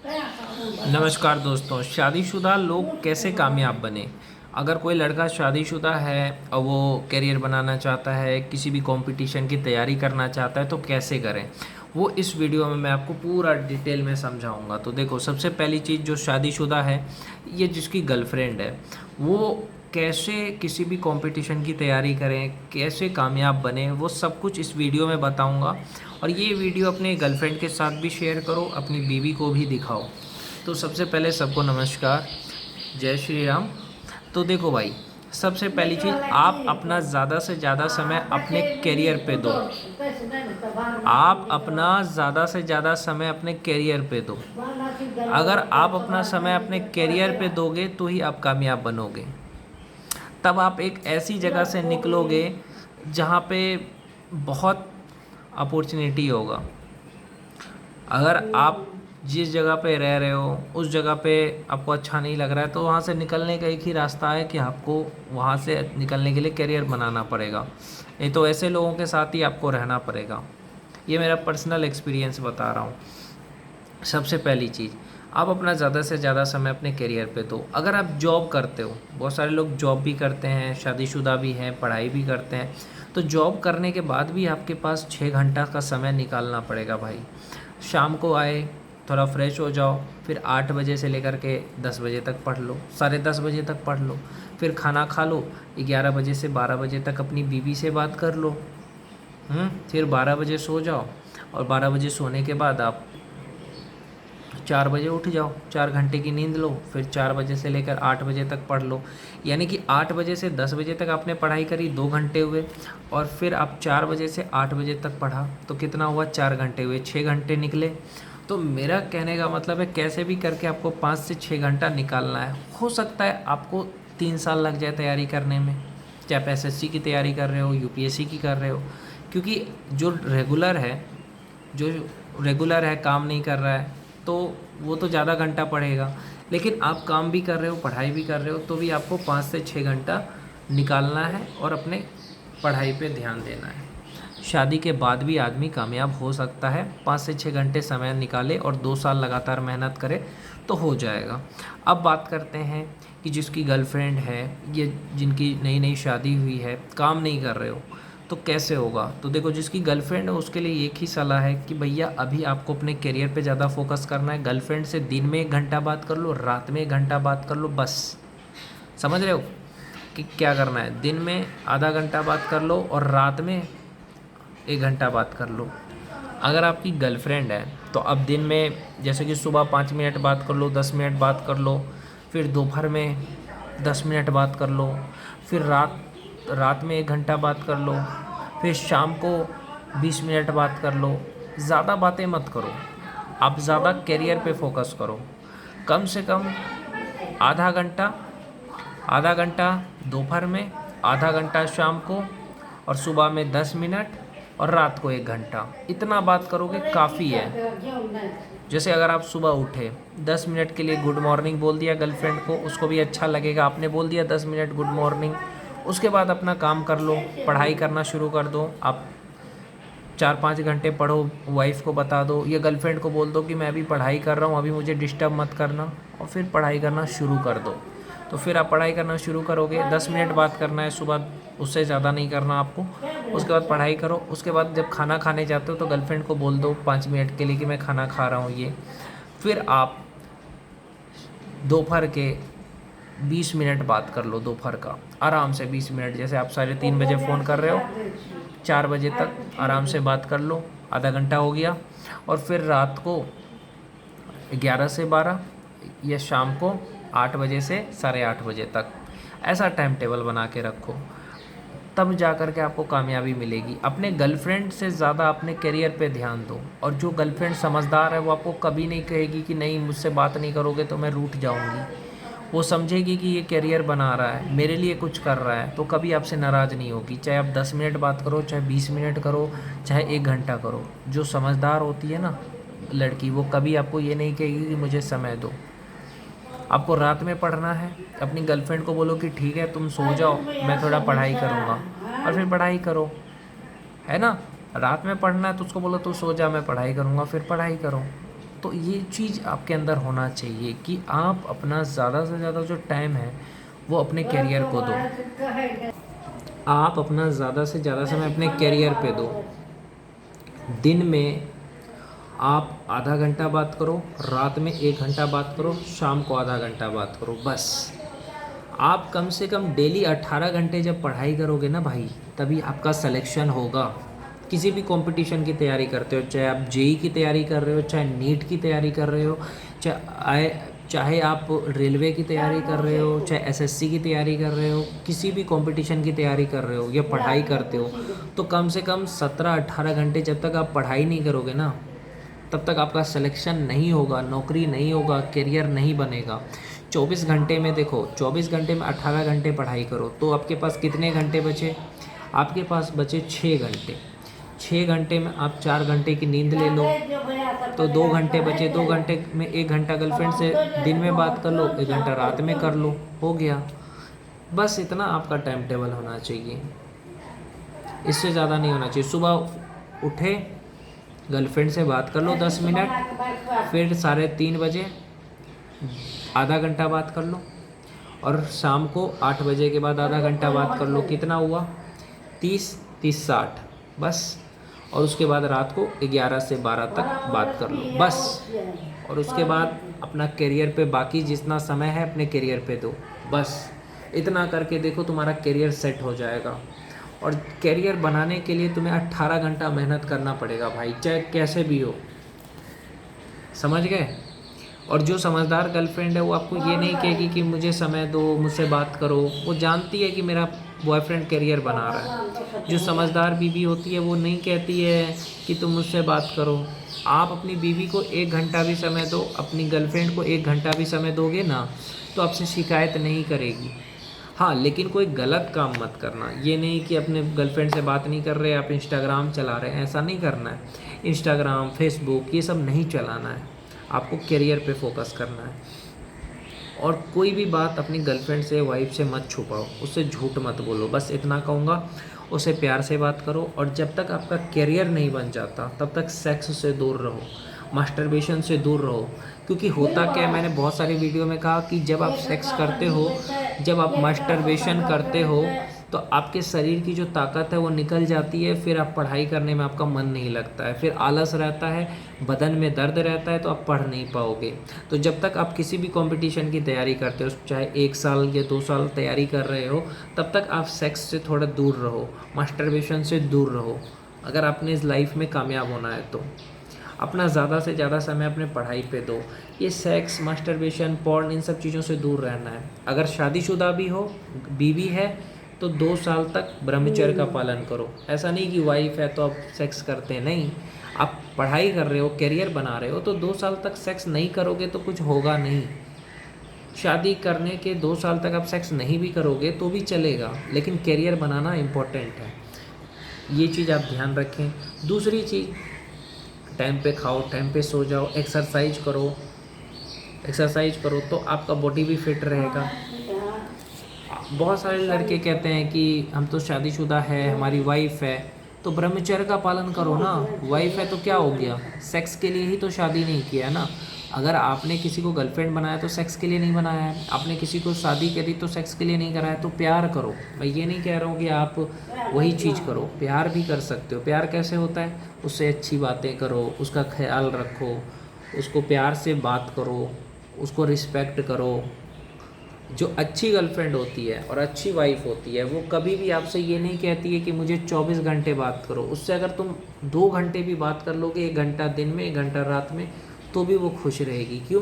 नमस्कार दोस्तों, शादीशुदा लोग कैसे कामयाब बने। अगर कोई लड़का शादीशुदा है और वो करियर बनाना चाहता है, किसी भी कंपटीशन की तैयारी करना चाहता है तो कैसे करें, वो इस वीडियो में मैं आपको पूरा डिटेल में समझाऊंगा। तो देखो, सबसे पहली चीज़, जो शादीशुदा है, ये जिसकी गर्लफ्रेंड है, वो कैसे किसी भी कंपटीशन की तैयारी करें, कैसे कामयाब बने, वो सब कुछ इस वीडियो में बताऊंगा। और ये वीडियो अपने गर्लफ्रेंड के साथ भी शेयर करो, अपनी बीवी को भी दिखाओ। तो सबसे पहले सबको नमस्कार, जय श्री राम। तो देखो भाई, सबसे पहली चीज़, आप अपना ज़्यादा से ज़्यादा समय अपने करियर पे दो। आप अपना ज़्यादा से ज़्यादा समय अपने करियर पे दो। अगर आप अपना समय अपने करियर पे दोगे तो ही आप कामयाब बनोगे। तब आप एक ऐसी जगह से निकलोगे जहाँ पे बहुत अपॉर्चुनिटी होगा। अगर आप जिस जगह पे रह रहे हो उस जगह पे आपको अच्छा नहीं लग रहा है, तो वहाँ से निकलने का एक ही रास्ता है कि आपको वहाँ से निकलने के लिए करियर बनाना पड़ेगा। नहीं तो ऐसे लोगों के साथ ही आपको रहना पड़ेगा। ये मेरा पर्सनल एक्सपीरियंस बता रहा हूँ। सबसे पहली चीज़, आप अपना ज़्यादा से ज़्यादा समय अपने करियर पे दो। अगर आप जॉब करते हो, बहुत सारे लोग जॉब भी करते हैं, शादीशुदा भी हैं, पढ़ाई भी करते हैं, तो जॉब करने के बाद भी आपके पास 6 घंटा का समय निकालना पड़ेगा भाई। शाम को आए, थोड़ा फ्रेश हो जाओ, फिर 8 बजे से लेकर के 10 बजे तक पढ़ लो, 10:30 बजे तक पढ़ लो, फिर खाना खा लो, 11 बजे से 12 बजे तक अपनी बीवी से बात कर लो। फिर 12 बजे सो जाओ, और 12 बजे सोने के बाद आप 4 बजे उठ जाओ, 4 घंटे की नींद लो, फिर 4 बजे से लेकर 8 बजे तक पढ़ लो। यानी कि 8 बजे से 10 बजे तक आपने पढ़ाई करी, 2 घंटे हुए। और फिर आप 4 बजे से 8 बजे तक पढ़ा, तो कितना हुआ, 4 घंटे हुए, 6 घंटे निकले। तो मेरा कहने का मतलब है, कैसे भी करके आपको 5 से 6 घंटा निकालना है। हो सकता है आपको 3 साल लग जाए तैयारी करने में, चाहे आप एसएससी की तैयारी कर रहे हो, यूपीएससी की कर रहे हो। क्योंकि जो रेगुलर है, काम नहीं कर रहा है, तो वो तो ज़्यादा घंटा पढ़ेगा। लेकिन आप काम भी कर रहे हो, पढ़ाई भी कर रहे हो, तो भी आपको 5 से 6 घंटा निकालना है और अपने पढ़ाई पे ध्यान देना है। शादी के बाद भी आदमी कामयाब हो सकता है। 5 से 6 घंटे समय निकाले और 2 साल लगातार मेहनत करे तो हो जाएगा। अब बात करते हैं कि जिसकी गर्लफ्रेंड है, ये जिनकी नई नई शादी हुई है, काम नहीं कर रहे हो, तो कैसे होगा। तो देखो, जिसकी गर्लफ्रेंड है उसके लिए एक ही सलाह है कि भैया अभी आपको अपने करियर पे ज़्यादा फोकस करना है। गर्लफ्रेंड से दिन में 1 घंटा बात कर लो, रात में 1 घंटा बात कर लो, बस। समझ रहे हो कि क्या करना है। दिन में आधा घंटा बात कर लो और रात में 1 घंटा बात कर लो। अगर आपकी गर्लफ्रेंड है तो अब दिन में, जैसे कि सुबह 5 मिनट बात कर लो, 10 मिनट बात कर लो, फिर दोपहर में 10 मिनट बात कर लो, फिर रात में 1 घंटा बात कर लो, फिर शाम को 20 मिनट बात कर लो। ज़्यादा बातें मत करो, आप ज़्यादा करियर पे फोकस करो। कम से कम आधा घंटा, आधा घंटा दोपहर में, आधा घंटा शाम को, और सुबह में 10 मिनट, और रात को 1 घंटा। इतना बात करोगे काफ़ी है। जैसे अगर आप सुबह उठे, 10 मिनट के लिए गुड मॉर्निंग बोल दिया गर्लफ्रेंड को, उसको भी अच्छा लगेगा, आपने बोल दिया 10 मिनट गुड मॉर्निंग। उसके बाद अपना काम कर लो, पढ़ाई करना शुरू कर दो। आप 4-5 घंटे पढ़ो, वाइफ को बता दो या गर्लफ्रेंड को बोल दो कि मैं अभी पढ़ाई कर रहा हूँ, अभी मुझे डिस्टर्ब मत करना, और फिर पढ़ाई करना शुरू कर दो। तो फिर आप पढ़ाई करना शुरू करोगे। 10 मिनट बात करना है सुबह, उससे ज़्यादा नहीं करना आपको। उसके बाद पढ़ाई करो। उसके बाद जब खाना खाने जाते हो तो गर्लफ्रेंड को बोल दो 5 मिनट के लिए कि मैं खाना खा रहा हूँ ये। फिर आप दोपहर के 20 मिनट बात कर लो, दोपहर का आराम से 20 मिनट। जैसे आप 3:30 बजे फ़ोन कर रहे हो, 4 बजे तक आराम से बात कर लो, आधा घंटा हो गया। और फिर रात को 11 से 12, या शाम को 8 बजे से 8:30 बजे तक, ऐसा टाइम टेबल बना के रखो। तब जा कर के आपको कामयाबी मिलेगी। अपने गर्लफ्रेंड से ज़्यादा अपने करियर पे ध्यान दो। और जो गर्लफ्रेंड समझदार है वो आपको कभी नहीं कहेगी कि नहीं, मुझसे बात नहीं करोगे तो मैं रूठ जाऊंगी। वो समझेगी कि ये करियर बना रहा है, मेरे लिए कुछ कर रहा है, तो कभी आपसे नाराज़ नहीं होगी। चाहे आप 10 मिनट बात करो, चाहे 20 मिनट करो, चाहे 1 घंटा करो। जो समझदार होती है ना लड़की, वो कभी आपको ये नहीं कहेगी कि मुझे समय दो। आपको रात में पढ़ना है, अपनी गर्लफ्रेंड को बोलो कि ठीक है तुम सो जाओ, मैं थोड़ा पढ़ाई करूँगा, और फिर पढ़ाई करो, है ना। रात में पढ़ना है तो उसको बोलो तू सो जा, मैं पढ़ाई करूँगा, फिर पढ़ाई करो। तो ये चीज़ आपके अंदर होना चाहिए कि आप अपना ज़्यादा से ज़्यादा जो टाइम है वो अपने करियर को दो। आप अपना ज़्यादा से ज़्यादा समय अपने करियर पे दो। दिन में आप आधा घंटा बात करो, रात में 1 घंटा बात करो, शाम को आधा घंटा बात करो, बस। आप कम से कम डेली 18 घंटे जब पढ़ाई करोगे ना भाई, तभी आपका सिलेक्शन होगा। किसी भी कंपटीशन की तैयारी करते हो, चाहे आप जेई की तैयारी कर रहे हो, चाहे नीट की तैयारी कर रहे हो, चाहे आप रेलवे की तैयारी कर रहे हो, चाहे एसएससी की तैयारी कर रहे हो, किसी भी कंपटीशन की तैयारी कर रहे हो या पढ़ाई करते हो, तो कम से कम 17-18 घंटे जब तक आप पढ़ाई नहीं करोगे ना, तब तक आपका सिलेक्शन नहीं होगा, नौकरी नहीं होगा, करियर नहीं बनेगा। 24 घंटे में देखो, 24 घंटे में 18 घंटे पढ़ाई करो तो आपके पास कितने घंटे बचे? आपके पास बचे 6 घंटे। 6 घंटे में आप 4 घंटे की नींद ले लो तो 2 घंटे बचे। 2 घंटे में 1 घंटा गर्लफ्रेंड से दिन में बात कर लो, 1 घंटा रात में कर लो, हो गया। बस इतना आपका टाइम टेबल होना चाहिए, इससे ज़्यादा नहीं होना चाहिए। सुबह उठे, गर्लफ्रेंड से बात कर लो 10 मिनट, फिर 3:30 बजे आधा घंटा बात कर लो, और शाम को 8 बजे के बाद आधा घंटा बात कर लो। कितना हुआ? 30-30-60, बस। और उसके बाद रात को 11 से 12 तक बात कर लो, बस। और उसके बाद अपना करियर पे बाकी जितना समय है अपने करियर पे दो, बस। इतना करके देखो तुम्हारा करियर सेट हो जाएगा। और करियर बनाने के लिए तुम्हें 18 घंटा मेहनत करना पड़ेगा भाई, चाहे कैसे भी हो, समझ गए? और जो समझदार गर्लफ्रेंड है वो आपको ये नहीं कहेगी कि मुझे समय दो, मुझसे बात करो। वो जानती है कि मेरा बॉयफ्रेंड करियर बना रहा है। जो समझदार बीवी होती है वो नहीं कहती है कि तुम मुझसे बात करो। आप अपनी बीवी को 1 घंटा भी समय दो, अपनी गर्लफ्रेंड को 1 घंटा भी समय दोगे ना, तो आपसे शिकायत नहीं करेगी। हाँ, लेकिन कोई गलत काम मत करना। ये नहीं कि अपने गर्लफ्रेंड से बात नहीं कर रहे, आप इंस्टाग्राम चला रहे हैं, ऐसा नहीं करना है। इंस्टाग्राम, फेसबुक ये सब नहीं चलाना है, आपको करियर पे फोकस करना है। और कोई भी बात अपनी गर्लफ्रेंड से, वाइफ से मत छुपाओ, उससे झूठ मत बोलो, बस इतना कहूँगा। उसे प्यार से बात करो, और जब तक आपका करियर नहीं बन जाता तब तक सेक्स से दूर रहो, मास्टरबेशन से दूर रहो। क्योंकि होता क्या है, मैंने बहुत सारी वीडियो में कहा कि जब आप सेक्स करते हो, जब आप मास्टरबेशन करते हो, तो आपके शरीर की जो ताकत है वो निकल जाती है। फिर आप पढ़ाई करने में आपका मन नहीं लगता है, फिर आलस रहता है, बदन में दर्द रहता है, तो आप पढ़ नहीं पाओगे। तो जब तक आप किसी भी कंपटीशन की तैयारी करते हो, चाहे 1 साल या 2 साल तैयारी कर रहे हो, तब तक आप सेक्स से थोड़ा दूर रहो, मास्टरबेशन से दूर रहो, अगर आपने इस लाइफ में कामयाब होना है तो। अपना ज़्यादा से ज़्यादा समय अपने पढ़ाई पे दो। ये सेक्स, मास्टरबेशन, पॉर्न, इन सब चीज़ों से दूर रहना है। अगर शादीशुदा भी हो, बीवी है, तो 2 साल तक ब्रह्मचर्य का पालन करो। ऐसा नहीं कि वाइफ है तो आप सेक्स करते हैं, नहीं। आप पढ़ाई कर रहे हो, करियर बना रहे हो, तो 2 साल तक सेक्स नहीं करोगे तो कुछ होगा नहीं। शादी करने के 2 साल तक आप सेक्स नहीं भी करोगे तो भी चलेगा, लेकिन करियर बनाना इम्पोर्टेंट है। ये चीज़ आप ध्यान रखें। दूसरी चीज़, टाइम पे खाओ, टाइम पे सो जाओ, एक्सरसाइज करो। एक्सरसाइज करो तो आपका बॉडी भी फिट रहेगा। बहुत सारे लड़के कहते हैं कि हम तो शादीशुदा है, हमारी वाइफ है, तो ब्रह्मचर्य का पालन करो ना। वाइफ है तो क्या हो गया, सेक्स के लिए ही तो शादी नहीं किया ना। अगर आपने किसी को गर्लफ्रेंड बनाया तो सेक्स के लिए नहीं बनाया है, आपने किसी को शादी करी तो सेक्स के लिए नहीं करा है। तो प्यार करो। मैं ये नहीं कह रहा हूँ कि आप वही चीज़ करो, प्यार भी कर सकते हो। प्यार कैसे होता है? उससे अच्छी बातें करो, उसका ख्याल रखो, उसको प्यार से बात करो, उसको रिस्पेक्ट करो। जो अच्छी गर्लफ्रेंड होती है और अच्छी वाइफ होती है, वो कभी भी आपसे ये नहीं कहती है कि मुझे 24 घंटे बात करो। उससे अगर तुम 2 घंटे भी बात कर लोगे, 1 घंटा दिन में, 1 घंटा रात में, तो भी वो खुश रहेगी। क्यों?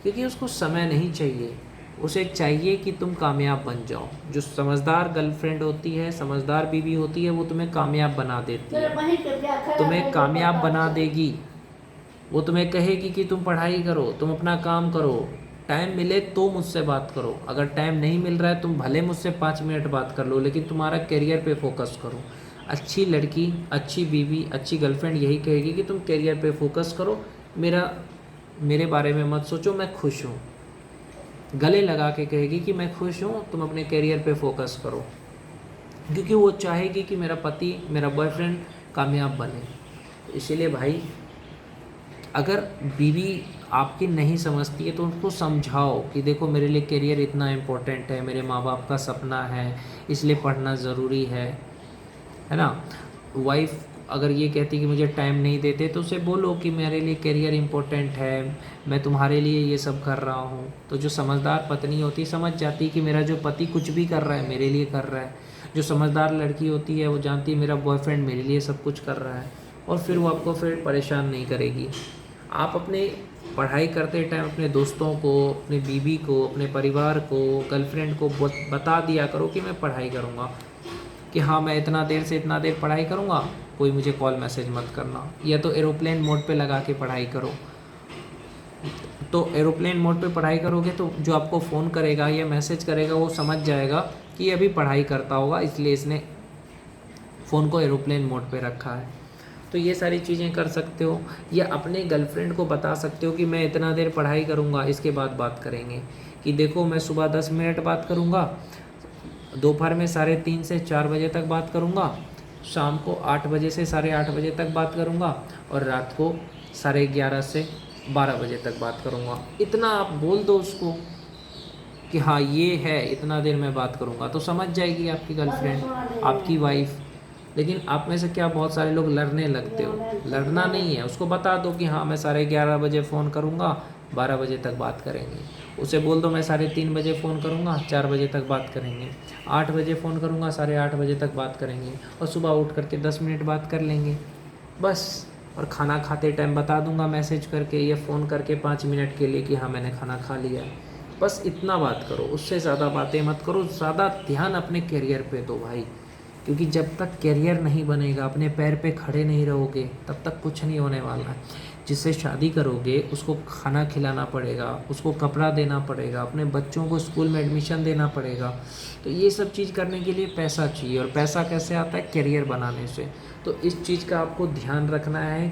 क्योंकि उसको समय नहीं चाहिए, उसे चाहिए कि तुम कामयाब बन जाओ। जो समझदार गर्लफ्रेंड होती है, समझदार बीवी होती है, वो तुम्हें कामयाब बना देती है, तुम्हें कामयाब बना देगी। वो तुम्हें कहेगी कि तुम पढ़ाई करो, तुम अपना काम करो, टाइम मिले तो मुझसे बात करो। अगर टाइम नहीं मिल रहा है, तुम भले मुझसे 5 मिनट बात कर लो, लेकिन तुम्हारा करियर पे फोकस करो। अच्छी लड़की, अच्छी बीवी, अच्छी गर्लफ्रेंड यही कहेगी कि तुम करियर पे फोकस करो, मेरे बारे में मत सोचो, मैं खुश हूँ। गले लगा के कहेगी कि मैं खुश हूँ, तुम अपने करियर पे फोकस करो। क्योंकि वो चाहेगी कि मेरा पति, मेरा बॉयफ्रेंड कामयाब बने। इसीलिए भाई, अगर बीवी आपकी नहीं समझती है तो उनको समझाओ कि देखो मेरे लिए करियर इतना इम्पोर्टेंट है, मेरे माँ बाप का सपना है, इसलिए पढ़ना ज़रूरी है ना। वाइफ अगर ये कहती कि मुझे टाइम नहीं देते तो उसे बोलो कि मेरे लिए करियर इम्पोर्टेंट है, मैं तुम्हारे लिए ये सब कर रहा हूँ। तो जो समझदार पत्नी होती है समझ जाती है कि मेरा जो पति कुछ भी कर रहा है मेरे लिए कर रहा है। जो समझदार लड़की होती है वो जानती है मेरा बॉयफ्रेंड मेरे लिए सब कुछ कर रहा है, और फिर वो आपको फिर परेशान नहीं करेगी। आप अपने पढ़ाई करते टाइम अपने दोस्तों को, अपने बीवी को, अपने परिवार को, गर्लफ्रेंड को बता दिया करो कि मैं पढ़ाई करूँगा, कि हाँ मैं इतना देर से इतना देर पढ़ाई करूँगा, कोई मुझे कॉल मैसेज मत करना, या तो एरोप्लेन मोड पे लगा के पढ़ाई करो। तो एरोप्लेन मोड पे पढ़ाई करोगे तो जो आपको फ़ोन करेगा या मैसेज करेगा वो समझ जाएगा कि ये अभी पढ़ाई करता होगा, इसलिए इसने फ़ोन को एरोप्लेन मोड पे रखा है। तो ये सारी चीज़ें कर सकते हो, या अपने गर्लफ्रेंड को बता सकते हो कि मैं इतना देर पढ़ाई करूँगा, इसके बाद बात करेंगे। कि देखो मैं सुबह 10 मिनट बात करूँगा, दोपहर में 3:30 से 4 बजे तक बात करूँगा, शाम को 8 बजे से 8:30 बजे तक बात करूँगा, और रात को 11:30 से 12 बजे तक बात करूँगा। इतना आप बोल दो उसको कि हाँ ये है, इतना देर मैं बात करूँगा, तो समझ जाएगी आपकी गर्लफ्रेंड, आपकी वाइफ। लेकिन आप में से क्या बहुत सारे लोग लड़ने लगते हो, लड़ना नहीं है, उसको बता दो कि हाँ मैं 11:30 बजे फ़ोन करूँगा, 12 बजे तक बात करेंगे। उसे बोल दो मैं 3:30 बजे फ़ोन करूँगा, 4 बजे तक बात करेंगे। 8 बजे फ़ोन करूँगा, 8:30 बजे तक बात करेंगे, और सुबह उठ करके 10 मिनट बात कर लेंगे बस। और खाना खाते टाइम बता दूंगा मैसेज करके या फ़ोन करके 5 मिनट के लिए कि हाँ मैंने खाना खा लिया है। बस इतना बात करो, उससे ज़्यादा बातें मत करो। ज़्यादा ध्यान अपने करियर पे दो भाई, क्योंकि जब तक करियर नहीं बनेगा, अपने पैर पे खड़े नहीं रहोगे, तब तक कुछ नहीं होने वाला है। जिससे शादी करोगे उसको खाना खिलाना पड़ेगा, उसको कपड़ा देना पड़ेगा, अपने बच्चों को स्कूल में एडमिशन देना पड़ेगा। तो ये सब चीज़ करने के लिए पैसा चाहिए, और पैसा कैसे आता है? करियर बनाने से। तो इस चीज़ का आपको ध्यान रखना है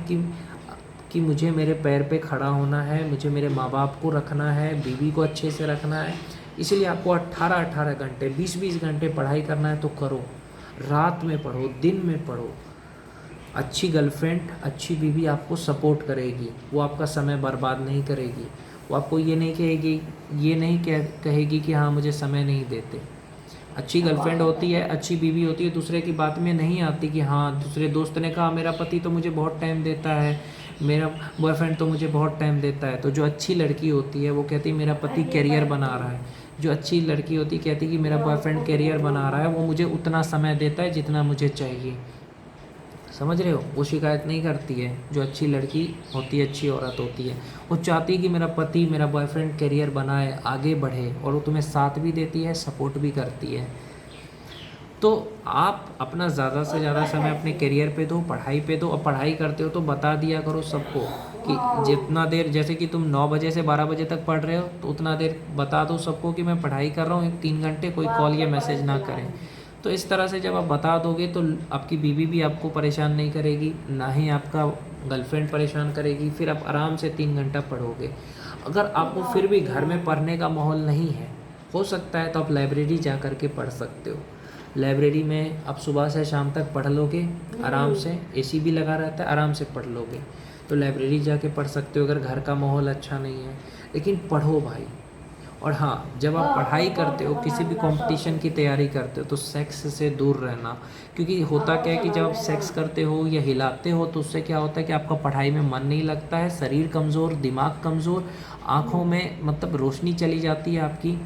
कि मुझे मेरे पैर पे खड़ा होना है, मुझे मेरे माँ बाप को रखना है, बीवी को अच्छे से रखना है। इसलिए आपको 18-18 घंटे, 20-20 घंटे पढ़ाई करना है तो करो। रात में पढ़ो, दिन में पढ़ो। अच्छी गर्लफ्रेंड, अच्छी बीवी आपको सपोर्ट करेगी, वो आपका समय बर्बाद नहीं करेगी। वो आपको ये नहीं कहेगी कि हाँ मुझे समय नहीं देते। अच्छी गर्लफ्रेंड होती है, अच्छी बीवी होती है, दूसरे की बात में नहीं आती कि हाँ दूसरे दोस्त ने कहा मेरा पति तो मुझे बहुत टाइम देता है, मेरा बॉयफ्रेंड तो मुझे बहुत टाइम देता है। तो जो अच्छी लड़की होती है वो कहती है मेरा पति करियर बना रहा है। जो अच्छी लड़की होती कहती कि मेरा बॉयफ्रेंड करियर बना रहा है, वो मुझे उतना समय देता है जितना मुझे चाहिए। समझ रहे हो? वो शिकायत नहीं करती है। जो अच्छी लड़की होती है, अच्छी औरत होती है, वो चाहती है कि मेरा पति, मेरा बॉयफ्रेंड करियर बनाए, आगे बढ़े, और वो तुम्हें साथ भी देती है, सपोर्ट भी करती है। तो आप अपना ज़्यादा से ज़्यादा समय अपने करियर पे दो, पढ़ाई पे दो। और पढ़ाई करते हो तो बता दिया करो सबको कि जितना देर, जैसे कि तुम 9 बजे से 12 बजे तक पढ़ रहे हो तो उतना देर बता दो सबको कि मैं पढ़ाई कर रहा हूँ, 3 घंटे कोई कॉल या मैसेज ना करें। तो इस तरह से जब आप बता दोगे तो आपकी बीवी भी आपको परेशान नहीं करेगी, ना ही आपका गर्लफ्रेंड परेशान करेगी। फिर आप आराम से 3 घंटा पढ़ोगे। अगर आपको फिर भी घर में पढ़ने का माहौल नहीं है, हो सकता है तो आप लाइब्रेरी जा कर के पढ़ सकते हो। लाइब्रेरी में आप सुबह से शाम तक पढ़ लोगे आराम से, एसी भी लगा रहता है, आराम से पढ़ लोगे। तो लाइब्रेरी जाके पढ़ सकते हो अगर घर का माहौल अच्छा नहीं है, लेकिन पढ़ो भाई। और हाँ, जब आप पढ़ाई करते हो, किसी भी कंपटीशन की तैयारी करते हो, तो सेक्स से दूर रहना। क्योंकि होता क्या है कि जब आप सेक्स करते हो या हिलाते हो तो उससे क्या होता है कि आपका पढ़ाई में मन नहीं लगता है, शरीर कमज़ोर, दिमाग कमज़ोर, आँखों में मतलब रोशनी चली जाती है आपकी,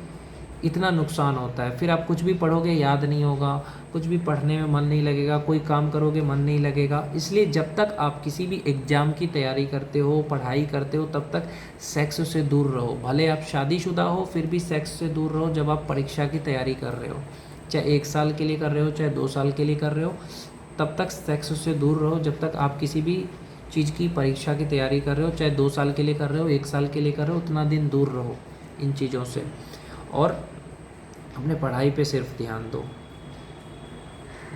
इतना नुकसान होता है। फिर आप कुछ भी पढ़ोगे याद नहीं होगा, कुछ भी पढ़ने में मन नहीं लगेगा, कोई काम करोगे मन नहीं लगेगा। इसलिए जब तक आप किसी भी एग्ज़ाम की तैयारी करते हो, पढ़ाई करते हो, तब तक सेक्स से दूर रहो। भले आप शादीशुदा हो फिर भी सेक्स से दूर रहो। जब आप परीक्षा की तैयारी कर रहे हो, चाहे 1 साल के लिए कर रहे हो, चाहे 2 साल के लिए कर रहे हो, तब तक सेक्स से दूर रहो। जब तक आप किसी भी चीज़ की परीक्षा की तैयारी कर रहे हो, चाहे 2 साल के लिए कर रहे हो, 1 साल के लिए कर रहे हो, उतना दिन दूर रहो इन चीज़ों से, और अपने पढ़ाई पे सिर्फ ध्यान दो।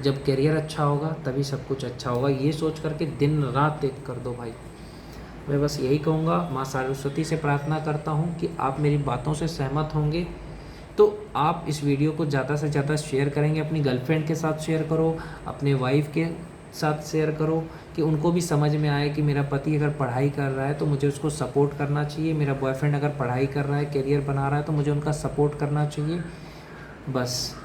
जब करियर अच्छा होगा तभी सब कुछ अच्छा होगा, ये सोच करके दिन रात एक कर दो भाई। मैं बस यही कहूँगा, माँ सरस्वती से प्रार्थना करता हूँ कि आप मेरी बातों से सहमत होंगे तो आप इस वीडियो को ज़्यादा से ज़्यादा शेयर करेंगे। अपनी गर्लफ्रेंड के साथ शेयर करो, अपने वाइफ के साथ शेयर करो, कि उनको भी समझ में आए कि मेरा पति अगर पढ़ाई कर रहा है तो मुझे उसको सपोर्ट करना चाहिए, मेरा बॉयफ्रेंड अगर पढ़ाई कर रहा है, करियर बना रहा है तो मुझे उनका सपोर्ट करना चाहिए। बस